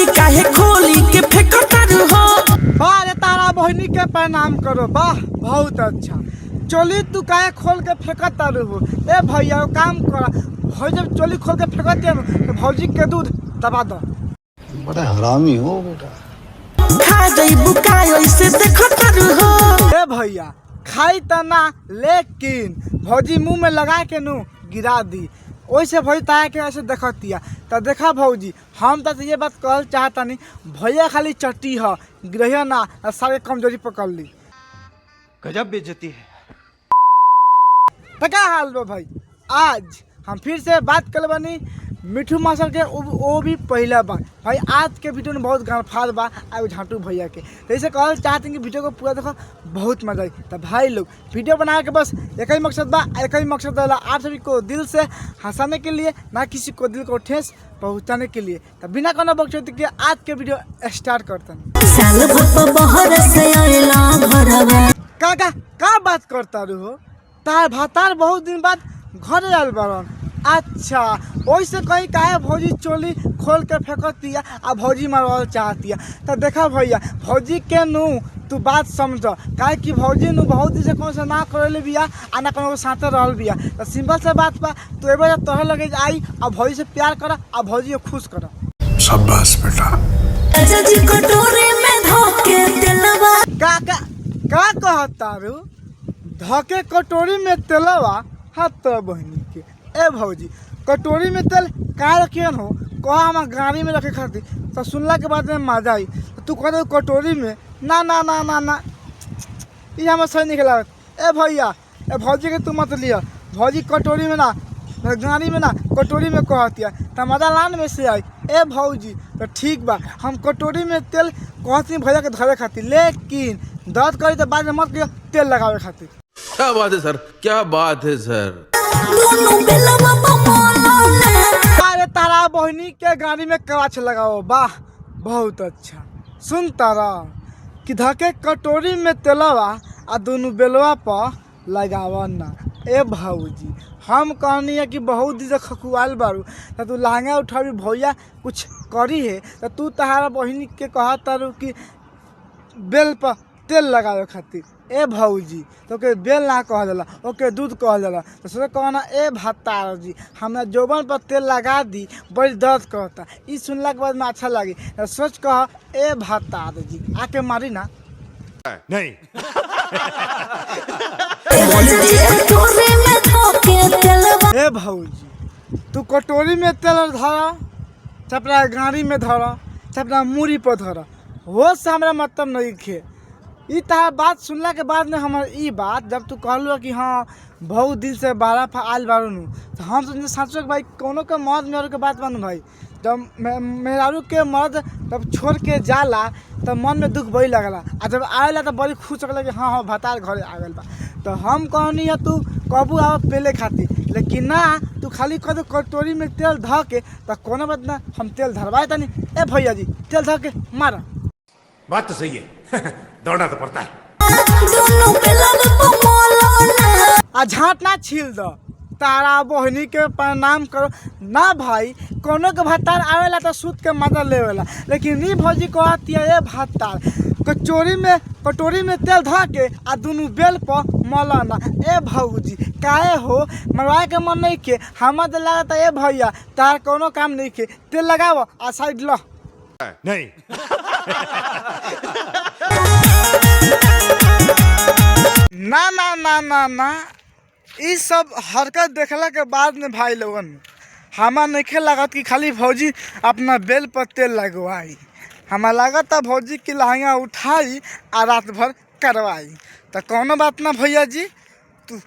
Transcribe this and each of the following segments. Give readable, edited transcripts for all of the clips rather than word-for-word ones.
चोली काहे खोली के फेंकतारू हो। अरे तारा बहनी के प्रणाम करो, वाह बहुत अच्छा। चोली तू काहे खोल के फेंकतारू हो। ए भैया काम करा, भौजी जब चोली खोल के फेंकती है तो भौजी के दूध दबा दो। बड़ा हरामी हो बेटा। खा जइबू का ऐसे देखतारू हो। ए भैया खाई त ना, लेकिन भौजी मुंह में लगा के नु गिरा दी, वैसे भौजी ताया के ऐसे देखतिया। तो देखा भौजी हम तो ये बात कहल चाहता नहीं, भैया खाली चट्टी है, गिरहिया ना सारे कमजोरी पकड़ ली। गजब बेइज्जती है। तो क्या हाल बा भाई, आज हम फिर से बात कर बनी मिठू मास्टर के, वो भी पहला बार भाई। आज के वीडियो में बहुत गानफार बा आए झाटू भैया के, तो इसे कहल चाहते हैं कि वीडियो को पूरा देखो, बहुत मजा आई। तो भाई लोग वीडियो बना के बस एक ही मकसद बा, एक ही मकसद है आप सभी को दिल से हंसाने के लिए, ना किसी को दिल को ठेस पहुँचाने के लिए। तो बिना कोनो बकचोदी के आज के वीडियो स्टार्ट करते हैं। का बात करता रहो, तार भातार बहुत दिन बाद घर आयल बारन। अच्छा वैसे कहीं काहे भौजी चोली खोल के फेंकतिया आ भौजी मारवाल चाहतिया। तो देखा भैया भौजी के नु तू बात समझ, काहे कि भौजी नु बहुत दिन से कौन से ना करे बिया आ ना कोनो साथे रहल बिया। तो सिंपल से बात बा, तू एक बार तोहर लगे आई आ भौजी से प्यार करा आ भौजी को खुश करा। शाबाश बेटा। का कहता रू धके कटोरी में तेलवा हाथ बहनी के। ए भौजी कटोरी में तेल का रखियन हो, कहा हम गाड़ी में रखे खातिर, तो सुनला के बाद में मजा आई। तो तू कह कटोरी में, ना ना ना ना ना ये हमें सही नहीं खिला। ए भैया ए भौजी के तू मत लिया, भौजी कटोरी में ना गाड़ी में ना कटोरी में कहतिया, तो मजा लान में से आई। ए भौजी तो ठीक बा, हम कटोरी में तेल कहती भैया के धरे खातिर, लेकिन दर्द करी तो बाद में मत कहियो तेल लगावे खातिर। क्या बात है सर, क्या बात है सर। अरे तारा बहनी के गाड़ी में कवाच लगाओ, वाह बहुत अच्छा। सुन तारा कि धके कटोरी में तेलवा आ दोनों बेलवा पर लगावा ना। ए भौजी हम कहनी है कि बहुत दिन से खकुआल बारू, तो तू लहंगा उठावी भैया कुछ करी है, तो तू तहारा बहनी के कहा तारू कि बेल पर तेल लगावे खातिर। ए भौजी तो के बेल ना कह जाला, ओके दूध कह जाला। तो सोचे कहना ए भत्तार जी हमरा जोबन पर तेल लगा दी, बड़ी दर्द करता। ई सुनला के बाद में अच्छा लगी, तो सोच कह ए भत्तार जी आके मारी ना। नहीं। ए भौजी तू कटोरी में तेल धरा, चपड़ा गाड़ी में धरा, चपड़ा मूड़ी पर धरा, वो से हमरा मतलब नहीं खे। ई तार बात सुनला के बाद में हमार ई बात जब तू कहलू कि हाँ बहुत दिन से बारह आयल बारू नु, तो हम सोचे सोचो भाई कोनो के मर्द मेहरू के बात मानू भाई। जब मेहरारू के मर्द जब छोड़ के जाला तो मन में दुख बड़ी लगला, आ जब आएला तो बड़ी खुश लगला कि हाँ हाँ भतार घरे आ गल बा। तो हम कहनी है तू कबू आव पेले खातिर, लेकिन ना तू खाली कह दो कटोरी में तेल ध के, तो कोनो बात ना हम तेल धरवाए तनी। ए भैया जी तेल ध के मारा। बात तो सही है। दौड़ना तो पड़ता है। आ झाट ना छील दो, तारा बहनी के प्रणाम करो ना भाई। कोनो के भत्तार आवेला तो सूत के मजा लेवेला, लेकिन नी भौजी कहती है ए भत्तार कटोरी में तेल ध के आ दोनों बेल पर मौलाना। ए भौजी काहे हो मरवाए के मन नहीं के, हमार तो लगता ए भैया तार कोनो काम नहीं के, तेल लगाओ आ साइड लो। नहीं। ना ना ना ना ना ये सब हरकत देखला के बाद में भाई लोगन हमार नहीं लागत कि खाली भौजी अपना बेल पर तेल लगवाई। हमार लागत भौजी की लहंगा उठाई आ रात भर करवाई। तो कोनो बात ना भैया जी, तू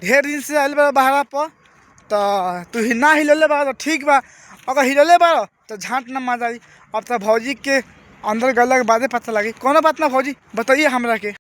ढेर दिन से आयल बा बहरा पर, तो तू ही ना हिलले बा तो ठीक बा, अगर हिलले बा तो झाँट ना मजा आई। अब तो भौजी के अंदर गला के बादे पता लगी। कोनो बात ना भौजी बताइए हमरा के।